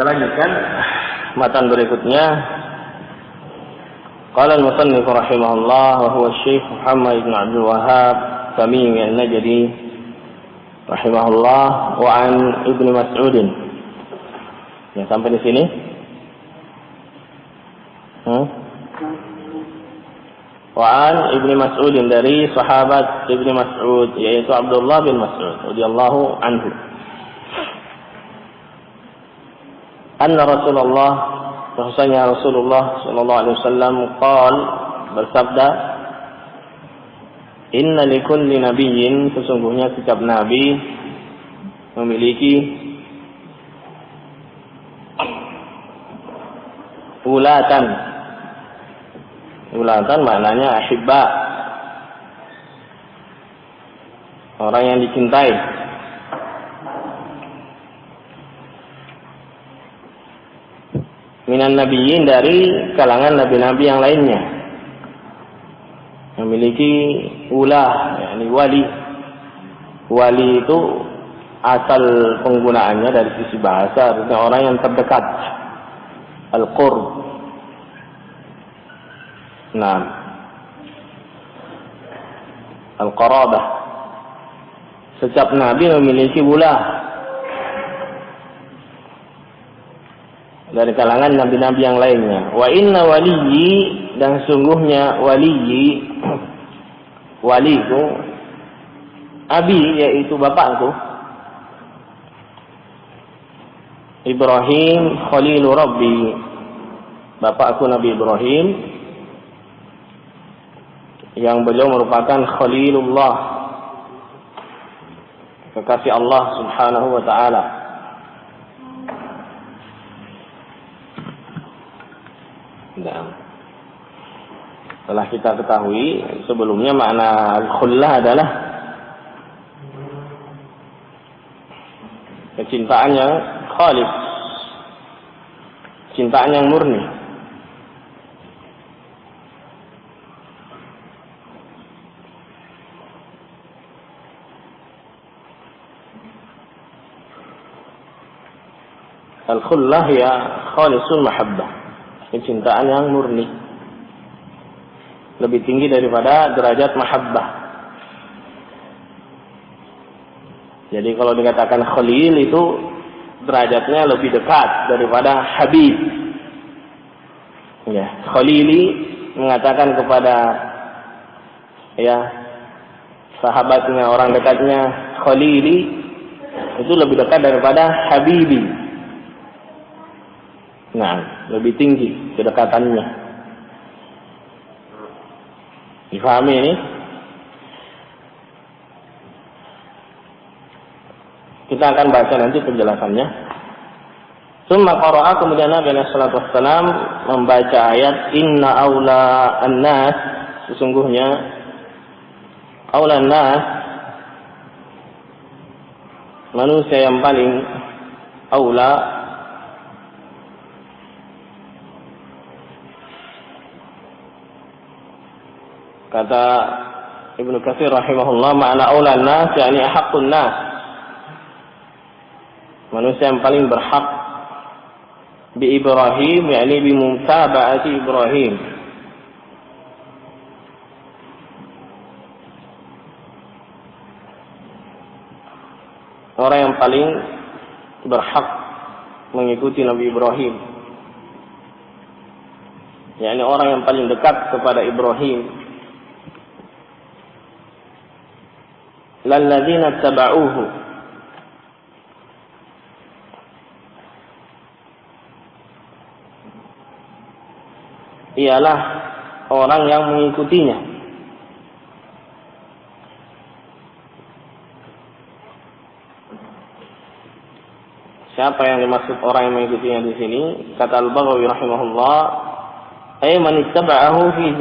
Kita lanjutkan matan berikutnya. Qala al-musannif rahimahullah wa huwa Syekh Muhammad ibn Abdul Wahhab Tamimi an-Najdi rahimahullah wa an Ibnu Mas'ud. Ya, sampai di sini. Wa an Ibnu Mas'ud, dari sahabat Ibnu Mas'ud yaitu Abdullah bin Mas'ud radhiyallahu anhu. Anna Rasulullah, bahwasanya Rasulullah sallallahu alaihi wasallam bersabda, inna likulli nabiyyin, sesungguhnya setiap nabi memiliki ulatan. Ulatan maknanya ahibba, orang yang dicintai. Minan nabiyyin, dari kalangan nabi-nabi yang lainnya, memiliki ulah, yakni wali. Wali itu asal penggunaannya dari sisi bahasa artinya orang yang terdekat, al-qurb. Nah, al-qarabah. Setiap nabi memiliki ulah dari kalangan nabi-nabi yang lainnya. Wa inna waliyyi, dan sungguhnya waliyyi, waliku, abi yaitu bapakku, Ibrahim Khalilu Rabbi, bapakku Nabi Ibrahim, yang beliau merupakan Khalilullah, kekasih Allah Subhanahu wa ta'ala. Nah, telah kita ketahui sebelumnya makna al-khullah adalah kecintaan yang khalis, cintaan yang murni. Al-khullah ya khalisul mahabbah, kecintaan yang murni, lebih tinggi daripada derajat mahabbah. Jadi kalau dikatakan khalil itu derajatnya lebih dekat daripada habib. Ya, khalili mengatakan kepada sahabatnya, orang dekatnya, khalili itu lebih dekat daripada habibi. Nah, lebih tinggi kedekatannya. Difahami ini? Kita akan baca nanti penjelasannya. Summa qara'a, kemudian Nabi sallallahu alaihi wasallam membaca ayat inna aula an-nas, sesungguhnya aula an-nas, manusia yang paling aula, kata Ibnu Katsir rahimahullah, makna aulan nas yakni haqqun nas, manusia yang paling berhak, bi Ibrahim yakni bi mutaba'ati Ibrahim, orang yang paling berhak mengikuti Nabi Ibrahim, yakni orang yang paling dekat kepada Ibrahim. Lalladzina taba'uhu, ialah orang yang mengikutinya. Siapa yang dimaksud orang yang mengikutinya di sini? Kata Al-Baghawi rahimahullah, ay man ittaba'ahu fi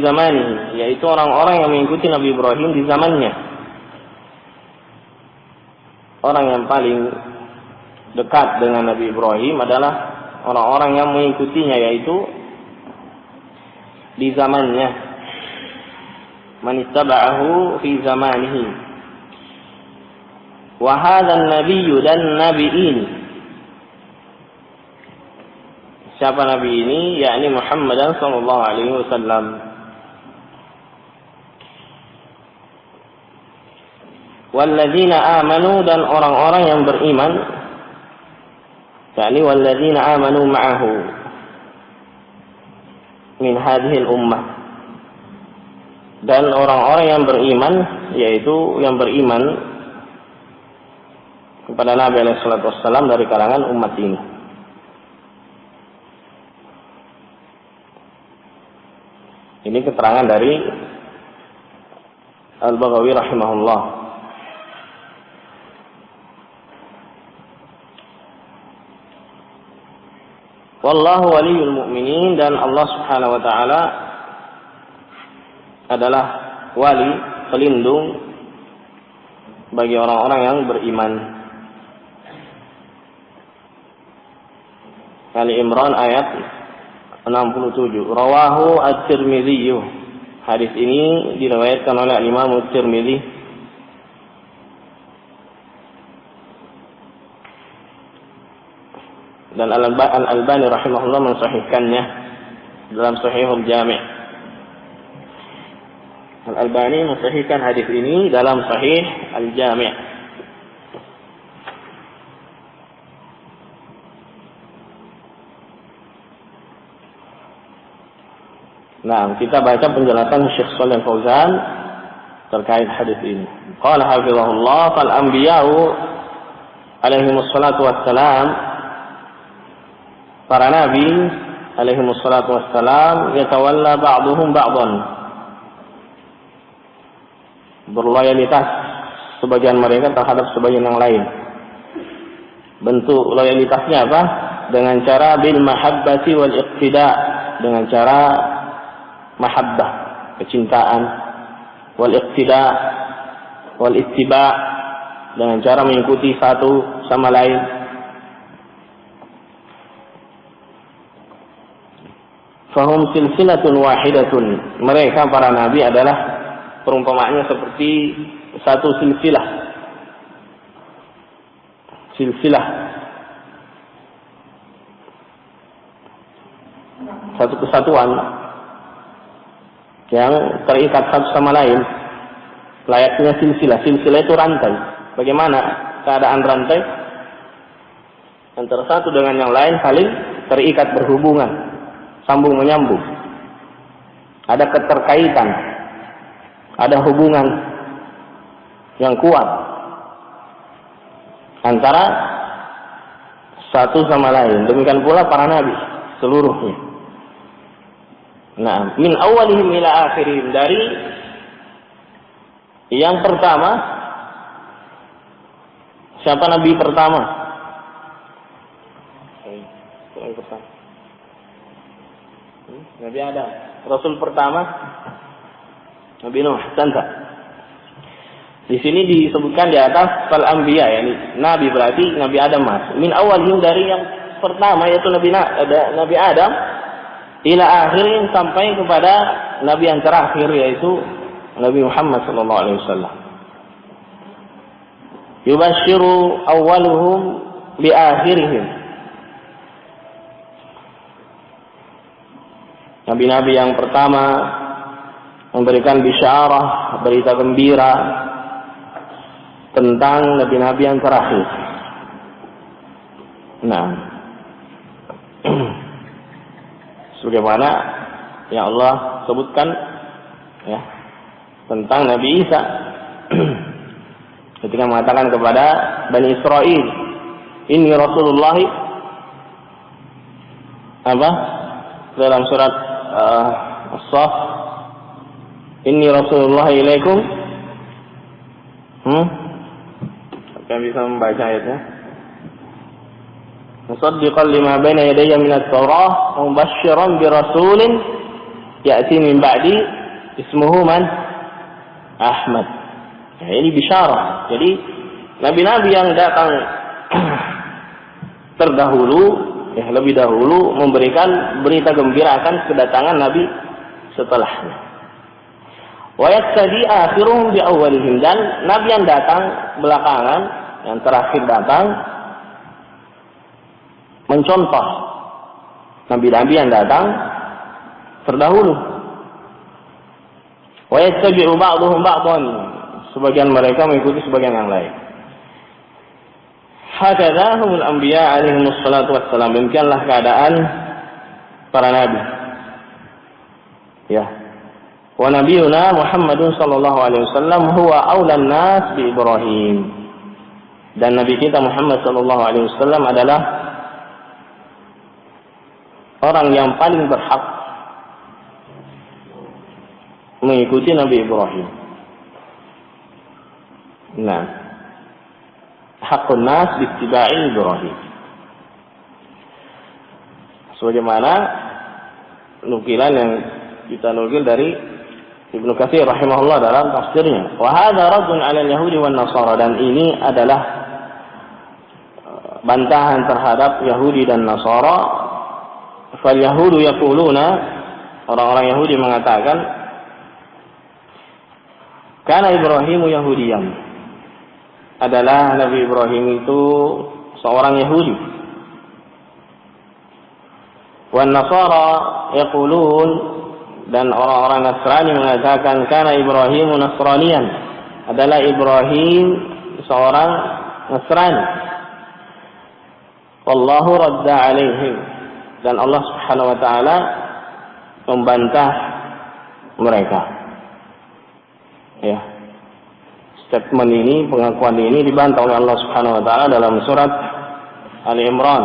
zamanihi, yaitu orang-orang yang mengikuti Nabi Ibrahim di zamannya. Orang yang paling dekat dengan Nabi Ibrahim adalah orang-orang yang mengikutinya, yaitu di zamannya. Man ittaba'ahu fi zamanihi. Wa hadzal nabiyyu, dan nabi ini, siapa nabi ini, yakni Muhammad sallallahu alaihi wasallam. Walladzina amanu, dan orang-orang yang beriman, yakni walladzina amanu ma'ahu min hadhil ummah, dan orang-orang yang beriman, yaitu yang beriman kepada Nabi alaihi salatu wassalam dari kalangan umat ini. Ini keterangan dari Al-Baghawi rahimahullah. Wallahu waliyul mu'minin, dan Allah Subhanahu wa taala adalah wali, pelindung bagi orang-orang yang beriman. Ali Imran ayat 67. Rawahu At-Tirmidzi. Hadis ini diriwayatkan oleh Imam At-Tirmidzi. Dan Al-Albani rahimahullah mensahihkannya dalam Sahihul Jami'. Al-Albani mensahihkan hadis ini dalam Sahih Al-Jami'. Nah, kita baca penjelasan Syekh Shalih Fauzan terkait hadis ini. Qala hafizahullah, fal anbiya'u alaihimus salatu wassalam, para nabi alaihimus salatu wassalam, yatawalla ba'duhum ba'dan, berloyalitas sebagian mereka terhadap sebagian yang lain. Bentuk loyalitasnya apa? Dengan cara bil mahabbati wal iqtida, dengan cara mahabbah, kecintaan, wal iqtida wal ittiba, dengan cara mengikuti satu sama lain. Fahum silsilatun wahidatun, mereka para nabi adalah perumpamaannya seperti satu silsilah, satu kesatuan yang terikat satu sama lain, layaknya silsilah. Silsilah itu rantai. Bagaimana keadaan rantai? Antara satu dengan yang lain saling terikat, berhubungan, sambung menyambung. Ada keterkaitan, ada hubungan yang kuat antara satu sama lain. Demikian pula para nabi seluruhnya. Nah, min awalihim ila akhirihim, dari yang pertama. Siapa nabi pertama? Nabi Adam. Rasul pertama Nabi Nuh. Tanta. Di sini disebutkan di atas fal anbiya, yakni nabi, berarti Nabi Adam masuk. Min awalihim, dari yang pertama yaitu Nabi Adam, ila akhirin, sampai kepada nabi yang terakhir yaitu Nabi Muhammad sallallahu alaihi wasallam. Yubashiru awwaluhum bi akhirihim. Nabi-nabi yang pertama memberikan bisyarah, berita gembira tentang nabi-nabi yang terakhir. Nah, sebagaimana yang Allah sebutkan ya tentang Nabi Isa ketika mengatakan kepada Bani Israel, "Inni Rasulullah," apa? Dalam surat As-Saff, "Inni Rasulullah ilaikum." Kalian bisa membaca ayatnya. Musaddiqan lima baina yadayya min at-Taurah wa mubashshiran bi rasulin ya'ti min ba'di ismuhu man? Ahmad. Ya, ini bisyarah. Jadi nabi-nabi yang datang terdahulu, ya lebih dahulu, memberikan berita gembira akan kedatangan nabi setelahnya. Wa yaktadi akhiruhum bi awwalihim, dan nabi yang datang belakangan, yang terakhir datang, mencontoh nabi-nabi yang datang terdahulu. Wa yattabi'u ba'dhum ba'dhan, sebagian mereka mengikuti sebagian yang lain. Hakadha humul anbiya alaihimus salatu wassalam, demikianlah keadaan para nabi. Ya. Wa nabiyuna Muhammadun sallallahu alaihi wasallam huwa aulan nas bi Ibrahim. Dan nabi kita Muhammad sallallahu alaihi wasallam adalah orang yang paling berhak mengikuti Nabi Ibrahim. Nah, hakun nas bi ittiba'i Ibrahim. Sebagaimana nukilan yang kita nukil dari Ibnu Katsir rahimahullah dalam tafsirnya. Wa hadza raddun 'ala al-yahudi wan nasara, dan ini adalah bantahan terhadap Yahudi dan Nasara. Fal yahudu yaquluna, orang-orang Yahudi mengatakan, kana Ibrahimu Yahudiyan, adalah Nabi Ibrahim itu seorang Yahudi. Wan Nasara yaqulun, dan orang-orang Nasrani mengatakan kana Ibrahimu Nasraniyan, adalah Ibrahim seorang Nasrani. Wallahu radda alaihim, dan Allah Subhanahu wa taala membantah mereka. Ya. Statement ini, pengakuan ini dibantah oleh Allah Subhanahu wa taala dalam surat Ali Imran,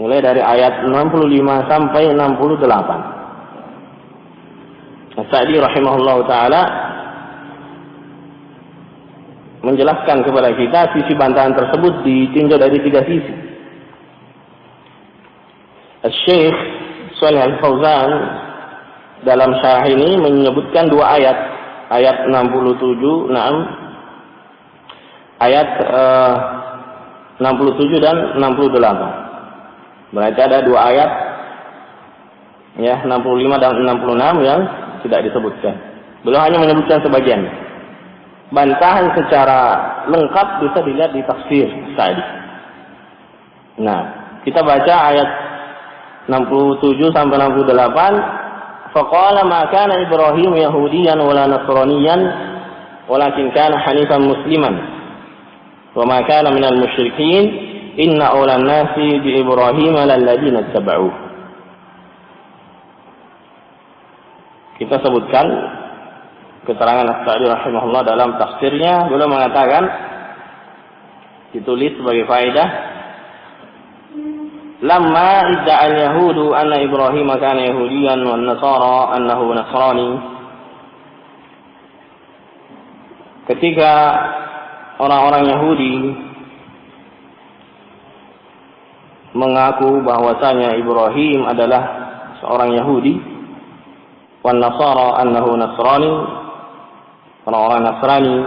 mulai dari ayat 65 sampai 68. As-Sa'di rahimahullahu taala menjelaskan kepada kita sisi bantahan tersebut ditinjau dari 3 sisi. Syekh Shalih Al-Fauzan dalam syarah ini menyebutkan 2 ayat, ayat 67, ayat 67 dan 68. Berarti ada 2 ayat, ya, 65 dan 66 yang tidak disebutkan. Beliau hanya menyebutkan sebagian. Bantahan secara lengkap bisa dilihat di tafsir tadi. Nah, kita baca ayat 67 sampai 68. Faqala ma kana Ibrahim Yahudiyan wala Nasraniyan walakin kana hanifan musliman wa ma kana minal musyrikin inna awlan nasi bi Ibrahim lalladzina ittaba'u. Kita sebutkan keterangan As-Sa'di rahimahullah dalam tafsirnya. Beliau mengatakan, ditulis sebagai faedah, lamma idda'a al-yahudu anna Ibrahim kana yahudiyan wan nasara annahu nasrani. Ketika orang-orang Yahudi mengaku bahwasanya Ibrahim adalah seorang Yahudi, wan nasara annahu nasrani, orang-orang Nasrani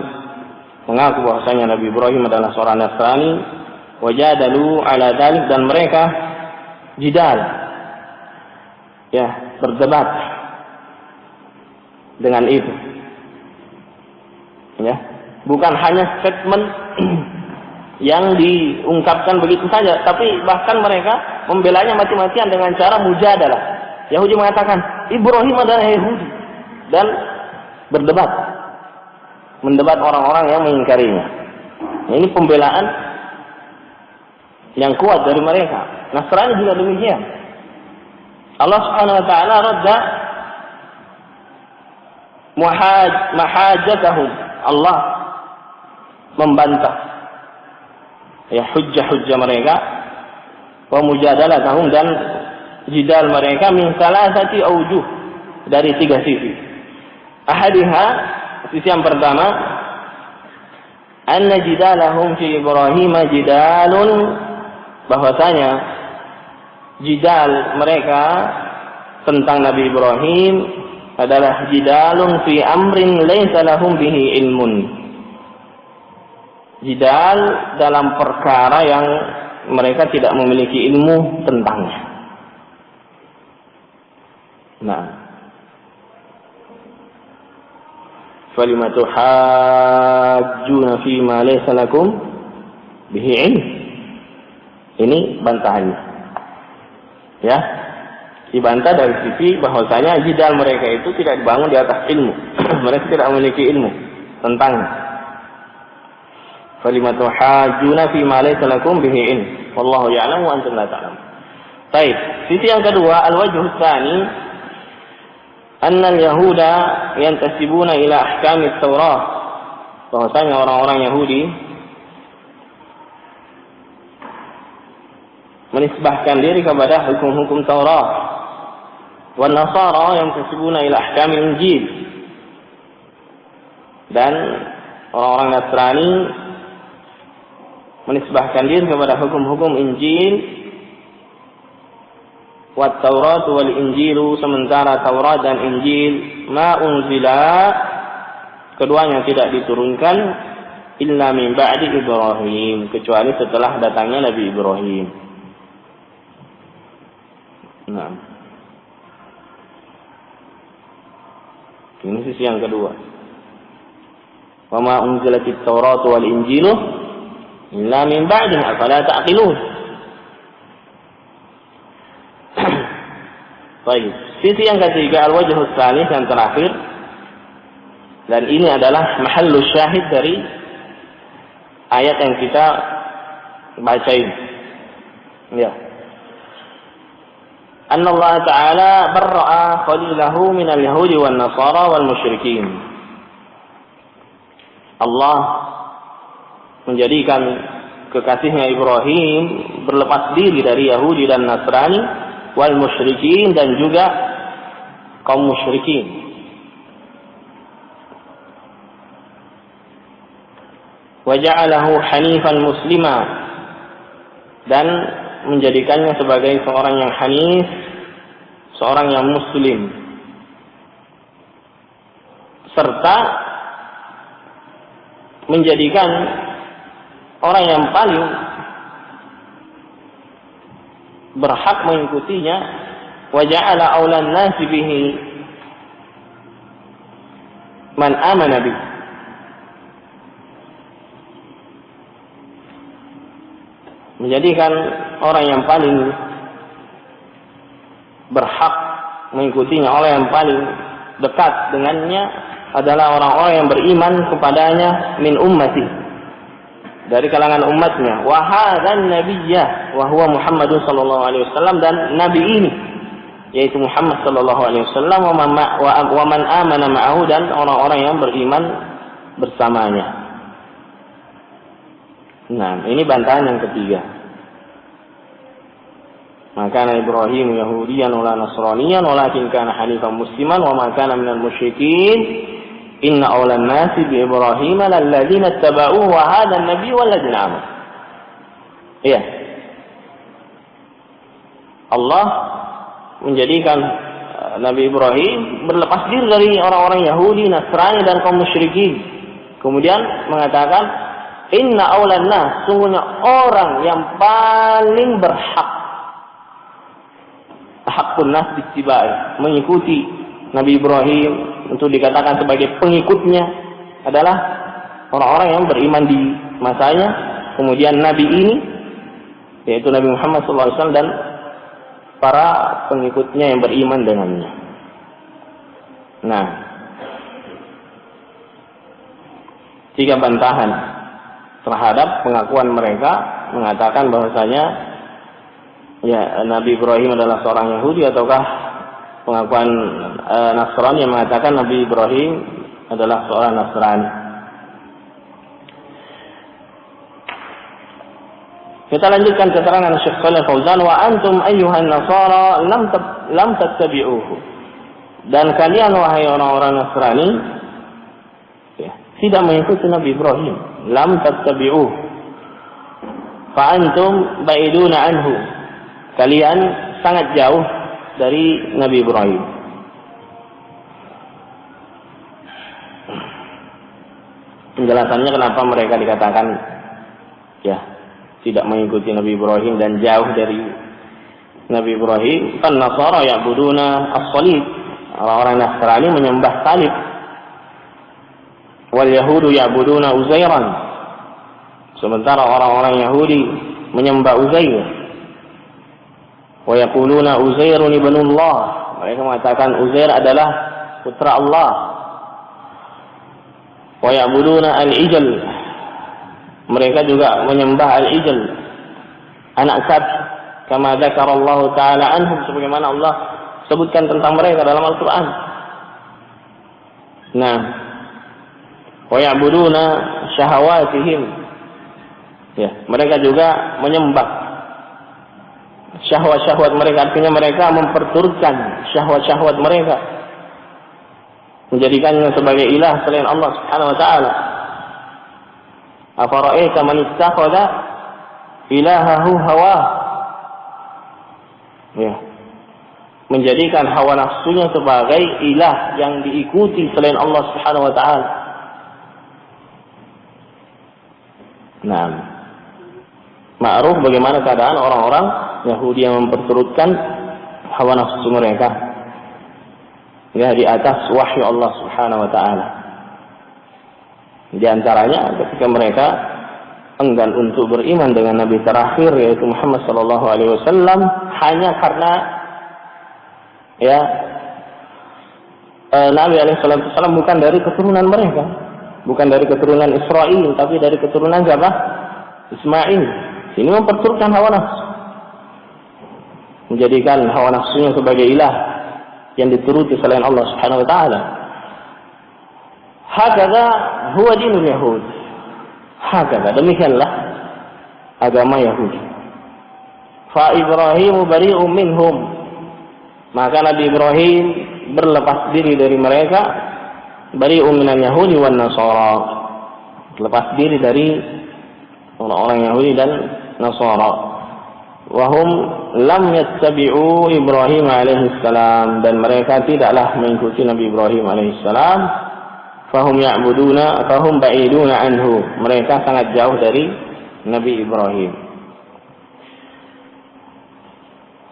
mengaku bahwasanya Nabi Ibrahim adalah seorang Nasrani, wajadalu ala dzalik, dan mereka jidal, ya, berdebat dengan itu. Ya, bukan hanya statement yang diungkapkan begitu saja, tapi bahkan mereka membelanya mati-matian dengan cara mujadalah. Yahudi mengatakan Ibrahim adalah Yahudi dan berdebat, mendebat orang-orang yang mengingkarinya. Ini pembelaan yang kuat dari mereka. Nasrani juga demikian. Allah Subhanahu wa taala radda mahajatahum. Allah membantah, ya, hujjah-hujjah mereka, wa mujadalatahum, dan jidal mereka min salasati aujuh, dari 3 sisi. Ahadiha, sisi yang pertama, anna jidalahum fi Ibrahim jidalun, bahwasanya jidal mereka tentang Nabi Ibrahim adalah jidalun fi amrin laysa lahum bihi ilmun. Jidal dalam perkara yang mereka tidak memiliki ilmu tentangnya. Nah, falima tuhajjuna fi ma laysa lakum bihi ilm. Ini bantahannya. Ya, dibantah dari sisi bahwasanya jidal mereka itu tidak dibangun di atas ilmu. Mereka tidak memiliki ilmu tentang falimatu hajuna fi ma laysa lakum bihi ilm wallahu ya'lamu wa antum la ta'lamun. Baik, sisi yang kedua, al-wajhu tsani anna al-yahuda yantasibuna ila ahkam at-Taurah. Bahwasanya orang-orang Yahudi menisbahkan diri kepada hukum-hukum Taurat. Wan Nasara yantasibuna ila ahkam Injil. Dan orang-orang Nasrani menisbahkan diri kepada hukum-hukum Injil. Wat Taurat wal Injilu, sementara Taurat dan Injil ma unzila, keduanya tidak diturunkan illa min ba'di Ibrahim, kecuali setelah datangnya Nabi Ibrahim. Nah, ini sisi yang kedua. Wa ma unzilatit Taurat wal Injilu illa min ba'dihi afala ta'qilun. Baik, sisi yang ketiga, al-wajhus tsalits, yang terakhir, dan ini adalah mahallus syahid dari ayat yang kita bacain. Ya. Anna Allah Ta'ala barra'a khalilahu minal yahudi wan nasara wal musyrikin. Allah menjadikan kekasihnya Ibrahim berlepas diri dari Yahudi dan Nasrani, wal musyrikin, dan juga kaum musyrikin. Wa ja'alahu hanifan muslima, dan menjadikannya sebagai seorang yang hanif, seorang yang muslim, serta menjadikan orang yang paling berhak mengikutinya, wa ja'ala aulan nasi bihi man amana bihi, menjadikan orang yang paling berhak mengikutinya, orang yang paling dekat dengannya adalah orang-orang yang beriman kepadanya min ummati, dari kalangan umatnya. Wa hadzan nabiyyah wa huwa Muhammadun sallallahu alaihi wasallam, dan nabi ini yaitu Muhammad sallallahu alaihi wasallam, wa man amana ma'ahu, dan orang-orang yang beriman bersamanya. Nah, ini bantahan yang ketiga. Maka Ibrahim Yahudiyan wala Nasraniyan walakin kana hanifan musliman wa ma kana minal musyrikin. Inna awlan nasi bi Ibrahim lalladzina ittaba'uhu wa hadha an-nabiy walladzina amanu. Iya. Allah menjadikan Nabi Ibrahim berlepas diri dari orang-orang Yahudi, Nasrani, dan kaum musyrikin. Kemudian mengatakan, inna awlan nas, sungguhnya orang yang paling berhak, haqqun nas bittiba'i, mengikuti Nabi Ibrahim untuk dikatakan sebagai pengikutnya adalah orang-orang yang beriman di masanya. Kemudian Nabi ini yaitu Nabi Muhammad SAW dan para pengikutnya yang beriman dengannya. Nah, 3 bantahan terhadap pengakuan mereka mengatakan bahwasanya ya Nabi Ibrahim adalah seorang Yahudi, ataukah pengakuan Nasrani yang mengatakan Nabi Ibrahim adalah seorang Nasrani. Kita lanjutkan keterangan Syekh Shalih Fauzan, wa antum ayyuhan nasara lam tattabi'uhu, dan kalian wahai orang-orang Nasrani ya, tidak mengikuti Nabi Ibrahim. Lam tattabi'uhu fa antum ba'iduna anhu, kalian sangat jauh dari Nabi Ibrahim. Penjelasannya kenapa mereka dikatakan ya tidak mengikuti Nabi Ibrahim dan jauh dari Nabi Ibrahim. Kan Nasara ya'buduna as-salib, orang-orang Nasrani menyembah salib. Wal Yahudu ya'buduna Uzairan, sementara orang-orang Yahudi menyembah Uzair. Wa yaquluna Uzairun ibnullah. Mereka mengatakan Uzair adalah putra Allah. Wa ya'buduna al-ijl. Mereka juga menyembah al-ijl, anak sapi, kama dzakarallahu taala anhum, sebagaimana Allah sebutkan tentang mereka dalam Al-Qur'an. Nah, wa ya'buduna syahawatihim. Ya, mereka juga menyembah syahwat-syahwat mereka, artinya mereka memperturutkan syahwat-syahwat mereka, menjadikannya sebagai ilah selain Allah Subhanahu wa taala. Afara'aita man ittakhadha ilahahu hawa. Ya. Menjadikan hawa nafsunya sebagai ilah yang diikuti selain Allah Subhanahu wa taala. Nah, ma'ruf bagaimana keadaan orang-orang Yahudi yang memperturutkan hawa nafsu mereka, ya, di atas wahyu Allah Subhanahu wa taala. Di antaranya ketika mereka enggan untuk beriman dengan nabi terakhir yaitu Muhammad sallallahu alaihi wasallam hanya karena ya Nabi alaihi wasallam bukan dari keturunan mereka, bukan dari keturunan Israel, tapi dari keturunan siapa? Ismail. Ini memperturutkan hawa nafsu, menjadikan hawa nafsunya sebagai ilah yang dituruti selain Allah Subhanahu wa taala. Hakadha huwa dinul Yahud. Hakadha, demikianlah agama Yahudi. Fa Ibrahim bari'un minhum. Maka Nabi Ibrahim berlepas diri dari mereka. Bari'un minal Yahudi wan Nasara. Lepas diri dari orang-orang Yahudi dan Nasara. Wahum lam yattabi'u Ibrahim alaihi salam, dan mereka tidaklah mengikuti Nabi Ibrahim alaihi salam. Fahum ya'buduna fahum ba'iduna anhu. Mereka sangat jauh dari Nabi Ibrahim.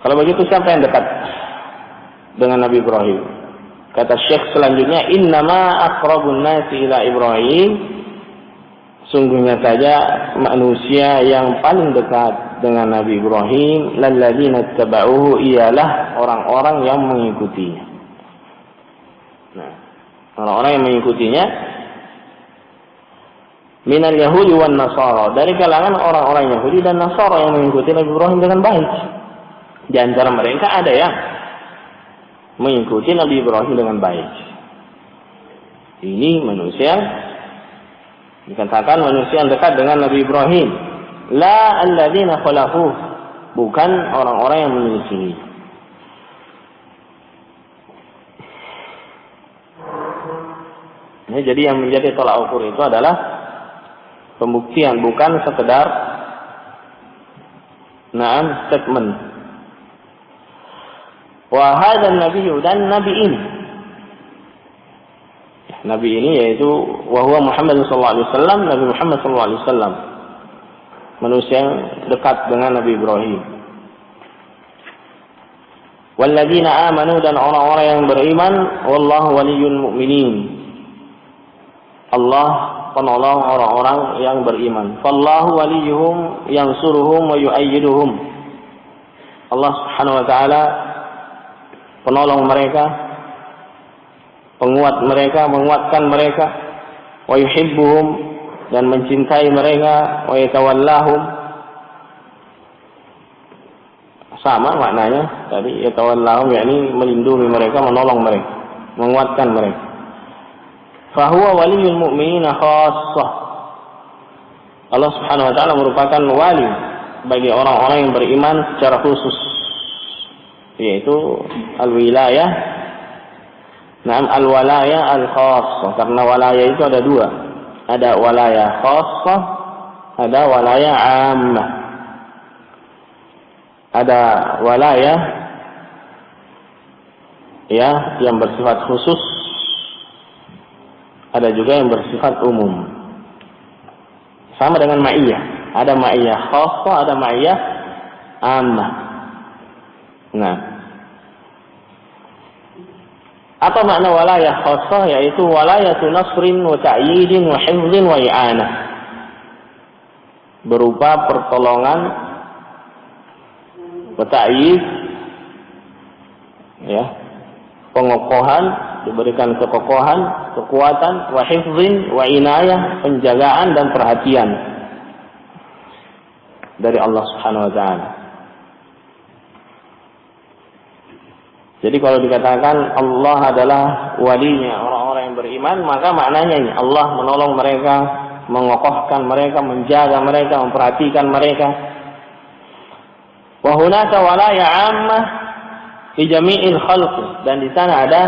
Kalau begitu siapa yang dekat dengan Nabi Ibrahim? Kata Syekh selanjutnya, innama aqrabun nasi ila Ibrahim. Sungguhnya saja manusia yang paling dekat dengan Nabi Ibrahim lalladzina tabauhu, ialah orang-orang yang mengikutinya. Nah, orang-orang yang mengikutinya minal Yahudi wan Nasara, dari kalangan orang-orang Yahudi dan Nasara yang mengikuti Nabi Ibrahim dengan baik. Di antara mereka ada yang mengikuti Nabi Ibrahim dengan baik. Ini manusia, dikatakan manusia yang dekat dengan Nabi Ibrahim. La alladzina khalafu, bukan orang-orang yang menyelisihi. Ini jadi yang menjadi tolak ukur itu adalah pembuktian, bukan sekedar statement. Wa hadzal nabiyyu, dan nabi ini, nabi ini yaitu wa huwa Muhammad sallallahu alaihi wasallam, Nabi Muhammad sallallahu alaihi wasallam, manusia yang dekat dengan Nabi Ibrahim. Walladzina amanu, dan orang-orang yang beriman, wallahu waliyyul mu'minin, Allah penolong orang-orang yang beriman. Fallahu waliyuhum yansuruhum wa yu'ayyiduhum. Allah Subhanahu wa taala penolong mereka, penguat mereka, menguatkan mereka, wa yuhibbuhum, dan mencintai mereka, wa yatawallahum. Sama maknanya tadi, yatawallahum yakni melindungi mereka, menolong mereka, menguatkan mereka. Fahuwa waliyul mu'minina khassah. Allah Subhanahu wa taala merupakan wali bagi orang-orang yang beriman secara khusus, yaitu al-wilayah. Al-walayah al-khassah, karena walayah itu ada dua. Ada walayah khassah, ada walayah ammah. Ada walayah yang bersifat khusus, ada juga yang bersifat umum. Sama dengan ma'iyah. Ada ma'iyah khassah, ada ma'iyah ammah. Nah, apa makna walayah khassah? Yaitu walayatu nasrin wa ta'yidin wa hifzin wa i'anah. Berupa pertolongan, wa ta'yid, ya, pengokohan, diberikan kekokohan, kekuatan, wa hifzin wa inayah, penjagaan dan perhatian dari Allah Subhanahu wa taala. Jadi kalau dikatakan Allah adalah walinya orang-orang yang beriman, maka maknanya ini Allah menolong mereka, mengokohkan mereka, menjaga mereka, memperhatikan mereka. Wa hunaka walaya 'ammah fi jami'il khalq, dan di sana ada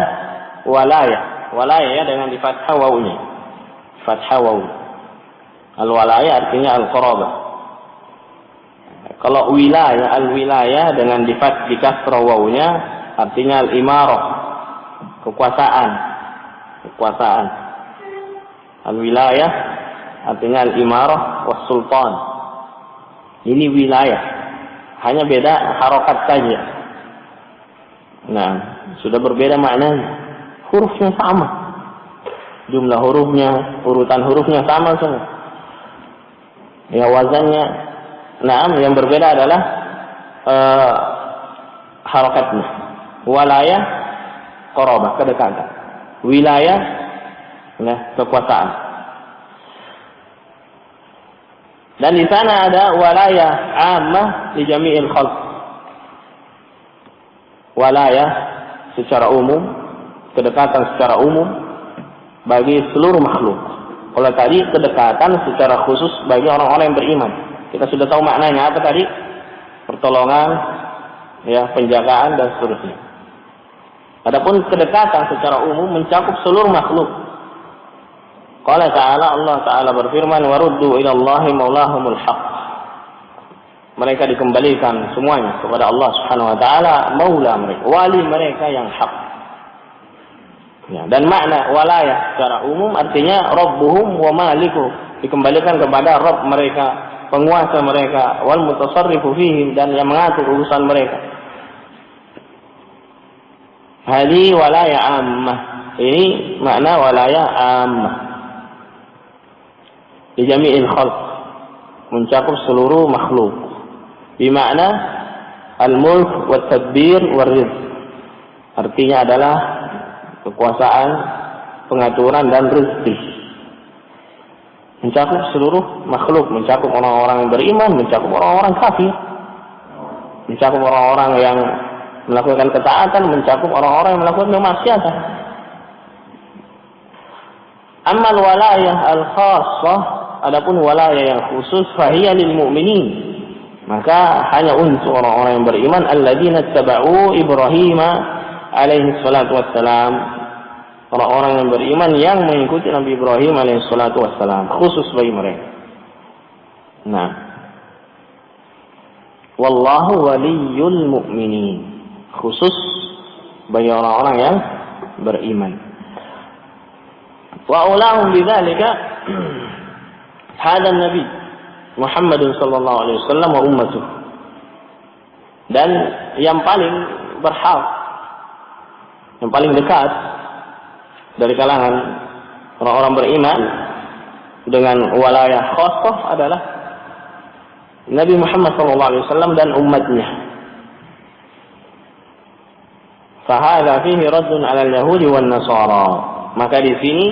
walaya. Walaya ya dengan di fathah wawunya. Fathah wawu. Al-walaya artinya al-qarabah. Kalau wilayah, al-wilayah dengan di kasrah wawunya artinya al-imarah, kekuasaan. Kekuasaan. Al-wilayah artinya al-imarah was sultan. Ini wilayah. Hanya beda harokat saja. Nah, sudah berbeda maknanya. Hurufnya sama. Jumlah hurufnya, urutan hurufnya sama semua. Ya, wazannya. Nah, yang berbeda adalah harokatnya. Walayah, qarabah, kedekatan. Wilayah, nah, kekuasaan. Dan di sana ada walayah ammah di jami'il khalq. Walayah secara umum, kedekatan secara umum bagi seluruh makhluk. Kalau tadi kedekatan secara khusus bagi orang-orang yang beriman. Kita sudah tahu maknanya apa tadi? Pertolongan, ya, penjagaan dan seterusnya. Adapun kedekatan secara umum mencakup seluruh makhluk. Qala ta'ala, Allah Ta'ala berfirman, waruddu ilallahi maulahumul haq. Mereka dikembalikan semuanya kepada Allah Subhanahu wa taala, maula mereka, wali mereka yang hak. Ya, dan makna walayah secara umum artinya rabbuhum wa malikuh, dikembalikan kepada Rabb mereka, penguasa mereka, wal mutasarrifu fihim, dan yang mengatur urusan mereka. Hadi walayah ammah. Ini makna walayah ammah. Di jami'il khalq, mencakup seluruh makhluk. Bimakna al-mulk wa tadbir wa rizq. Artinya adalah kekuasaan, pengaturan dan rezeki. Mencakup seluruh makhluk, mencakup orang-orang yang beriman, mencakup orang-orang kafir, mencakup orang-orang yang melakukan ketaatan, mencakup orang-orang yang melakukan kemaksiatan. Amal walayah al-khassah, adapun walayah yang khusus, fahiya lil mu'minin, maka hanya untuk orang-orang yang beriman, alladzina tabau Ibrahim alaihi salatu wassalam, orang-orang yang beriman yang mengikuti Nabi Ibrahim alaihi salatu wassalam, khusus bagi mereka. Nah, wallahu waliyul mu'minin, khusus bagi orang-orang yang beriman. Wa ulahum bidzalika hadan nabi Muhammad sallallahu alaihi wasallam wa ummatuh. Dan yang paling berhak, yang paling dekat dari kalangan orang-orang beriman dengan walayah khassah adalah Nabi Muhammad sallallahu alaihi wasallam dan umatnya. Fahadha fihi raddun 'ala al-yahudi wan nasara. Maka di sini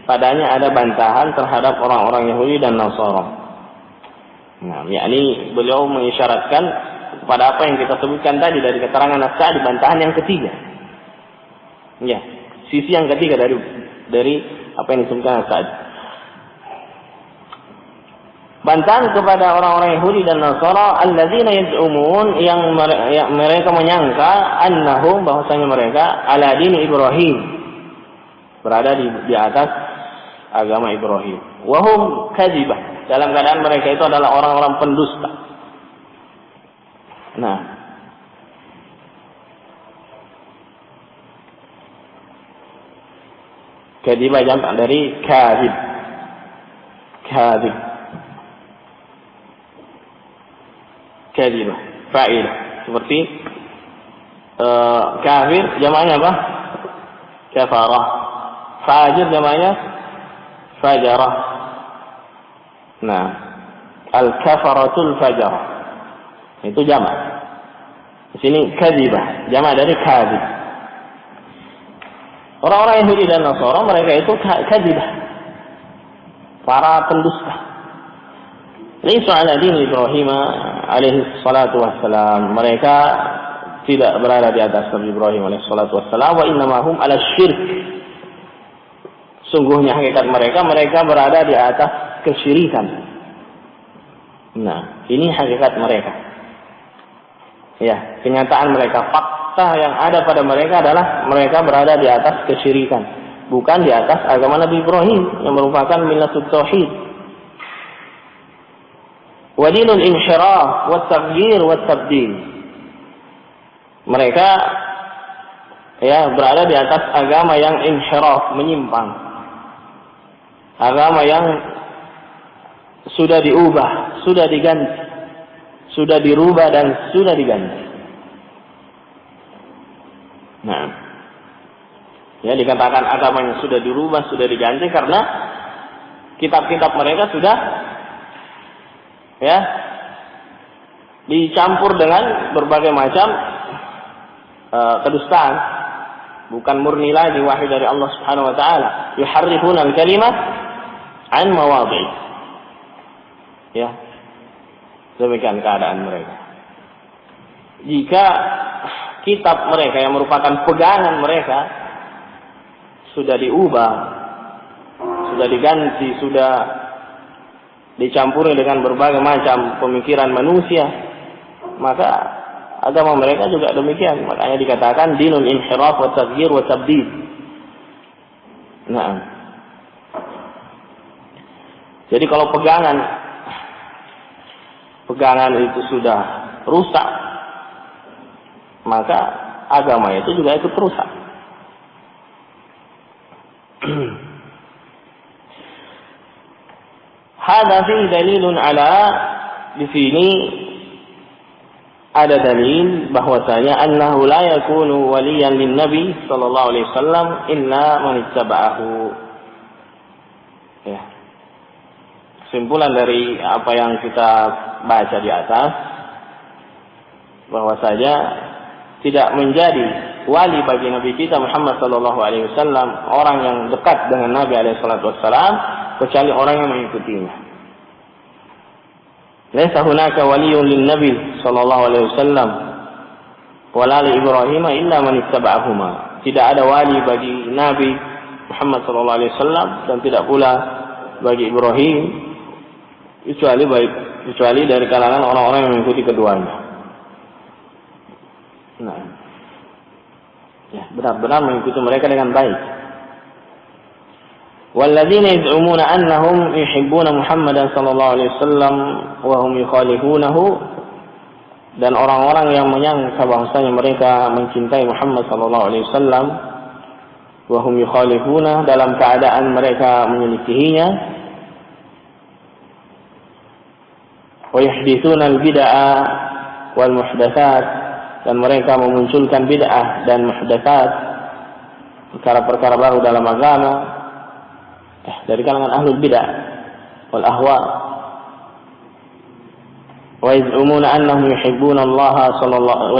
padanya ada bantahan terhadap orang-orang Yahudi dan Nasara. Nah, yakni beliau mengisyaratkan kepada apa yang kita sebutkan tadi dari keterangan as-Sa'di, bantahan yang ketiga. Ya, sisi yang ketiga dari apa yang disebutkan as-Sa'di. Bantahan kepada orang-orang Yahudi dan Nasara, alladzina yaz'umun, yang mereka menyangka annahum, bahwasanya mereka ala dini Ibrahim, berada di atas agama Ibrahim. Wahum kadzibah, dalam keadaan mereka itu adalah orang-orang pendusta. Nah, kadzibah jamak dari kadzib. Kadzib. Kadzibah, fa'il. Seperti kafir jamaknya apa? Kafarah. Fajir jamaknya fajarah. Nah, al-kafaratul fajarah itu jamak. Di sini kadzibah, jamak dari kadzib. Orang-orang Yahudi dan Nasara mereka itu kadzibah, para pendusta. Laisu ala din Ibrahim alaihi salatu wassalam. Mereka tidak berada di atas Nabi Ibrahim alaihi salatu wassalam. Wa innamahum ala syirk. Sungguhnya hakikat mereka berada di atas kesyirikan. Nah, ini hakikat mereka. Ya, kenyataan mereka, fakta yang ada pada mereka adalah mereka berada di atas kesyirikan, bukan di atas agama Nabi Ibrahim yang merupakan millatut tauhid. Wa dinul inhiraf wa taghyir wa tabdil. Mereka berada di atas agama yang inhiraf, menyimpang. Agama yang sudah diubah, sudah diganti, sudah dirubah dan sudah diganti. Nah, dikatakan agamanya sudah dirubah, sudah diganti karena kitab-kitab mereka sudah dicampur dengan berbagai macam kedustaan, bukan murni lagi wahyu dari Allah Subhanahu wa taala. Yuharrifuna al-kalimah an mawadhi'. Ya. Demikian keadaan mereka. Jika kitab mereka yang merupakan pegangan mereka sudah diubah, sudah diganti, sudah dicampuri dengan berbagai macam pemikiran manusia, maka agama mereka juga demikian. Makanya dikatakan dinul inhiraf wa taghyir wa tabdil. Nah, jadi kalau pegangan itu sudah rusak, maka agama itu juga ikut rusak. Hadza fi dalilun ala, di sini ada dalil bahwasanya annahu la yakunu waliyan lin nabi sallallahu alaihi wasallam illa man ittaba'ahu. Ya. Kesimpulan dari apa yang kita baca di atas, bahwasanya tidak menjadi wali bagi Nabi kita Muhammad sallallahu alaihi wasallam orang yang dekat dengan Nabi alaihi salatu wasallam kecuali orang yang mengikutinya. Laisa hunaka waliyyun lin Nabi sallallahu alaihi wasallam wala li Ibrahim illa man ittaba'ahuma. Tidak ada wali bagi Nabi Muhammad sallallahu alaihi wasallam dan tidak pula bagi Ibrahim kecuali dari kalangan orang-orang yang mengikuti keduanya. Nah, benar-benar mengikuti mereka dengan baik. Walladzina yaz'umuna annahum yuhibbuna Muhammadan sallallahu alaihi wasallam wa hum yukhalifunahu, dan orang-orang yang menyangka bahwasanya mereka mencintai Muhammad sallallahu alaihi wasallam wa hum yukhalifuna, dalam keadaan mereka menyelisihinya, wa yahdithuna al-bid'a wal muhdatsat, dan mereka memunculkan bid'ah dan muhdatsat, perkara-perkara baru dalam agama dari kalangan ahlul bid'ah wal ahwa. Wa yaz'umuna annahum yuhibbuna Allah sallallahu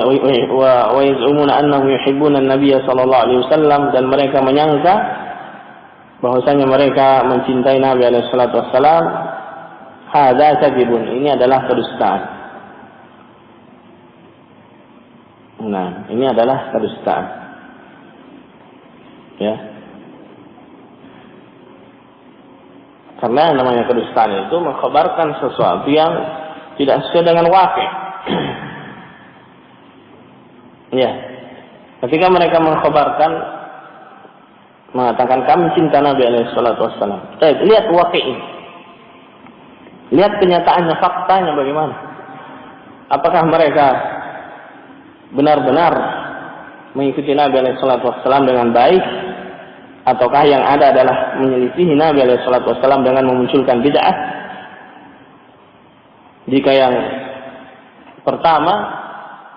wa yaz'umuna annahum yuhibbuna an-nabiy sallallahu alaihi wasallam, dan mereka menyangka bahwasanya mereka mencintai Nabi alaihi salatu wassalam. Hadza kadzibun, ini adalah kedustaan. Nah, ini adalah kedustaan. Ya. Karena namanya kedustaan itu mengkhabarkan sesuatu yang tidak sesuai dengan waqi'. Ya. Ketika mereka mengkhabarkan, mengatakan kami cinta Nabi alaihi salatu wassalam. Baik, lihat waqi'nya. Lihat kenyataannya, faktanya bagaimana. Apakah mereka benar-benar mengikuti Nabi alaihi salatu wassalam dengan baik, ataukah yang ada adalah menyelisihi Nabi alaihi salatu wassalam dengan memunculkan bid'ah? Jika yang pertama,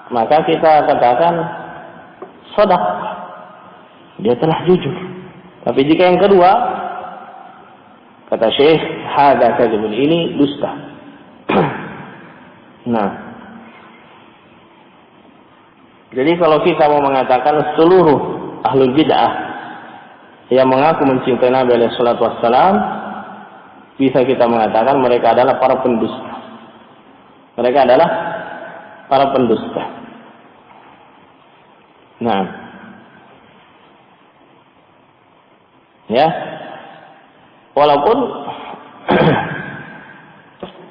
maka kita katakan shadaq, dia telah jujur. Tapi jika yang kedua, kata Syekh, hadza kadzibun, ini dusta. Nah, jadi kalau kita mau mengatakan seluruh ahlul bid'ah yang mengaku mencintai Nabi alaihi salatu wassalam, bisa kita mengatakan mereka adalah para pendusta. Mereka adalah para pendusta. Nah, ya, walaupun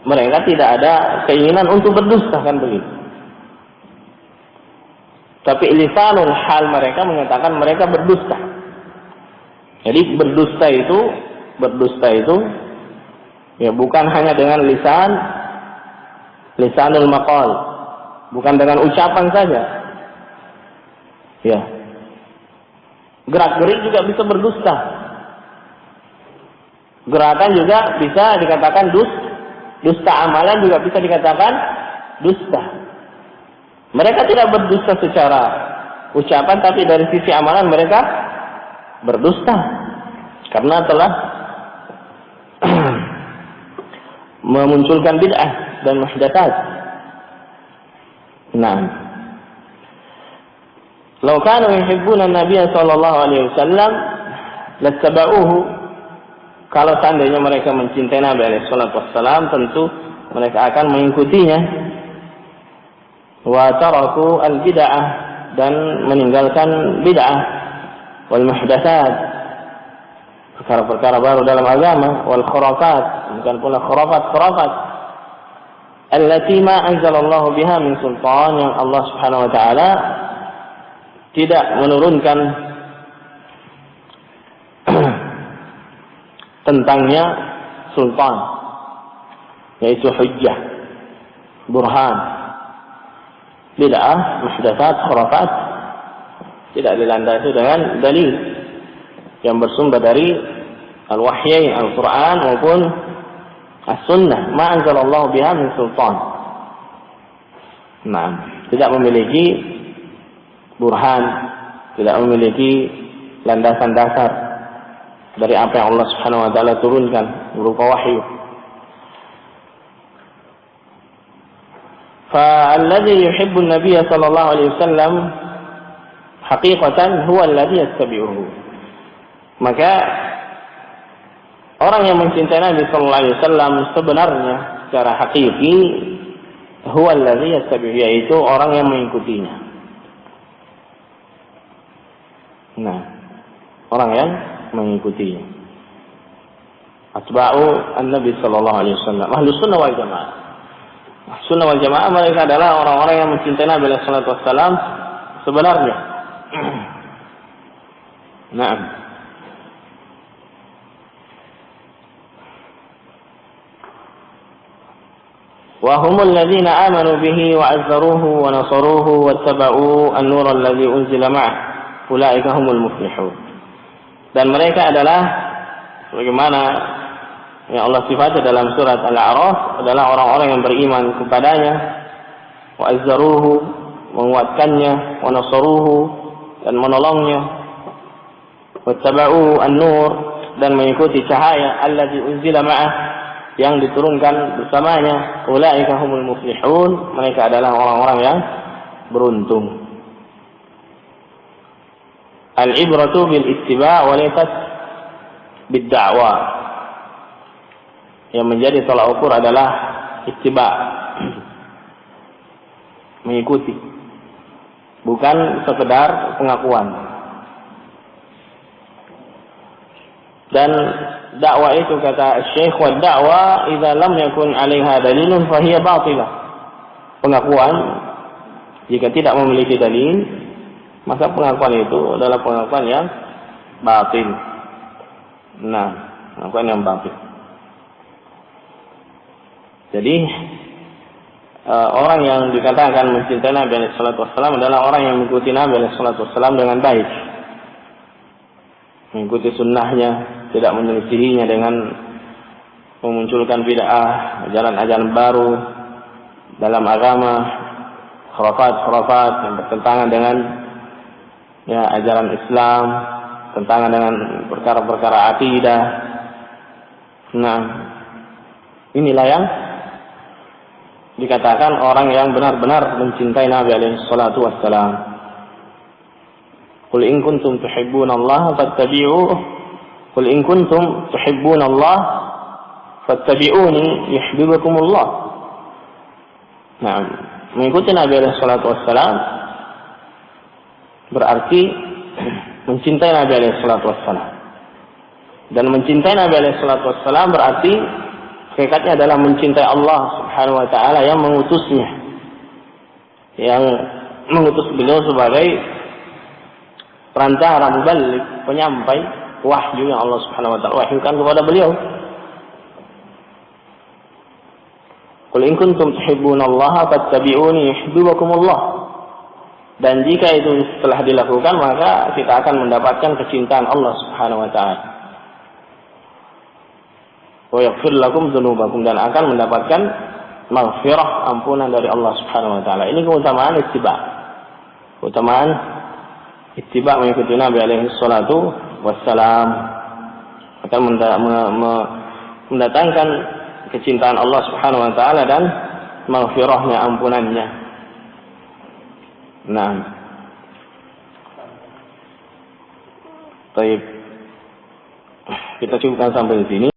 mereka tidak ada keinginan untuk berdusta, kan begitu. Tapi lisanul hal mereka mengatakan mereka berdusta. Jadi berdusta itu ya bukan hanya dengan lisanul maqal, bukan dengan ucapan saja. Ya. Gerak-gerik juga bisa berdusta. Gerakan juga bisa dikatakan dusta, amalan juga bisa dikatakan dusta. Mereka tidak berdusta secara ucapan, tapi dari sisi amalan mereka berdusta karena telah memunculkan bid'ah dan muhdatsat. Nah, "Lau kanu yuhibbuna an-nabiy sallallahu alaihi wasallam lattaba'uhu." Kalau seandainya mereka mencintai Nabi alaihi salatu wassalam, tentu mereka akan mengikutinya. Wa taraku al-bid'ah, dan meninggalkan bid'ah, wal muhdatsat, perkara-perkara baru dalam agama, wal khurafat, bukan pula khurafat allati ma anzalallahu biha min sultan, yang Allah Subhanahu wa taala tidak menurunkan tentangnya sultan, yaitu hujjah, burhan. Bid'ah, muhdatsat, khurafat tidak dilandasi dengan dalil yang bersumber dari al-wahyi, Al-Quran maupun as-sunnah. Ma anzalallahu biha min sultan. Nah, tidak memiliki burhan, tidak memiliki landasan dasar dari apa yang Allah Subhanahu wa taala turunkan berupa wahyu. فالذي يحب النبي صلى الله عليه وسلم حقيقة هو الذي يتبعه. Maka orang yang mencintai Nabi sallallahu alaihi wasallam sebenarnya secara hakiki huwa alladhi yattabi'u, yaitu orang yang mengikutinya. Nah, orang yang mengikutinya. Atba'u an-Nabi sallallahu alaihi wasallam, Ahlus Sunnah wal Jamaah. Sunnah wal Jamaah mereka adalah orang-orang yang mencintai Nabi alaihi salatu wassalam sebenarnya. Naam. Wa humul ladzina amanu bihi wa 'azzaruhu wa nasaruhu wattaba'u an-nur alladzi unzila ma'ah. Ulaika humul muflihun. Dan mereka adalah sebagaimana yang Allah sifati dalam surat Al-A'raf, adalah orang-orang yang beriman kepadanya, wa azzaruhu, menguatkannya, wa nasaruhu, dan menolongnya, wattaba'u an-nur, dan mengikuti cahaya allazi unzila ma'ah, yang diturunkan bersamanya. Ulaika humul muflihun, mereka adalah orang-orang yang beruntung. Al-ibratu bil ittiba' wa laysat bid da'wa. Yang menjadi tolak ukur adalah ittiba, mengikuti, bukan sekedar pengakuan. Dan dakwah itu, kata Syekh, wa dakwah idza lam yakun 'alaiha dalilun fa hiya batilah. Pengakuan jika tidak memiliki dalil, maka pengakuan itu adalah pengakuan yang batil. Nah, pengakuan yang batil. Jadi orang yang dikatakan mencintai Nabi alaihi salatu wassalam adalah orang yang mengikuti Nabi alaihi salatu wassalam dengan baik, mengikuti sunnahnya, tidak menyelisihinya dengan memunculkan bid'ah, ajaran-ajaran baru dalam agama, khurafat yang bertentangan dengan ajaran Islam, tentangan dengan perkara-perkara akidah. Nah, inilah yang dikatakan orang yang benar-benar mencintai Nabi alaihi salatu wassalam. Qul in kuntum tuhibbunallaha fattabi'uhu. Qul in kuntum tuhibbunallaha fattabi'uni yuhibbukumullah. Nah, mengikuti Nabi alaihi salatu wassalam berarti mencintai Nabi alaihi salatu wassalam. Dan mencintai Nabi alaihi salatu wassalam berarti hakikatnya adalah mencintai Allah Subhanahu wa taala yang mengutusnya. Yang mengutus beliau sebagai perantara, muballigh, penyampai wahyu yang Allah Subhanahu wa taala wahyukan kepada beliau. Qul in kuntum tuhibbunallaha fattabi'uni yuhibbukumullah. Dan jika itu telah dilakukan, maka kita akan mendapatkan kecintaan Allah Subhanahu wa taala. Wa yaghfir lakum dzunubakum, dan akan mendapatkan maghfirah, ampunan dari Allah Subhanahu wa taala. Ini keutamaan ittiba. Keutamaan ittiba, mengikuti Nabi alaihi salatu wassalam, akan mendatangkan kecintaan Allah Subhanahu wa taala dan maghfirahnya, ampunannya. Nah. Baik. Kita cukupkan sampai di sini.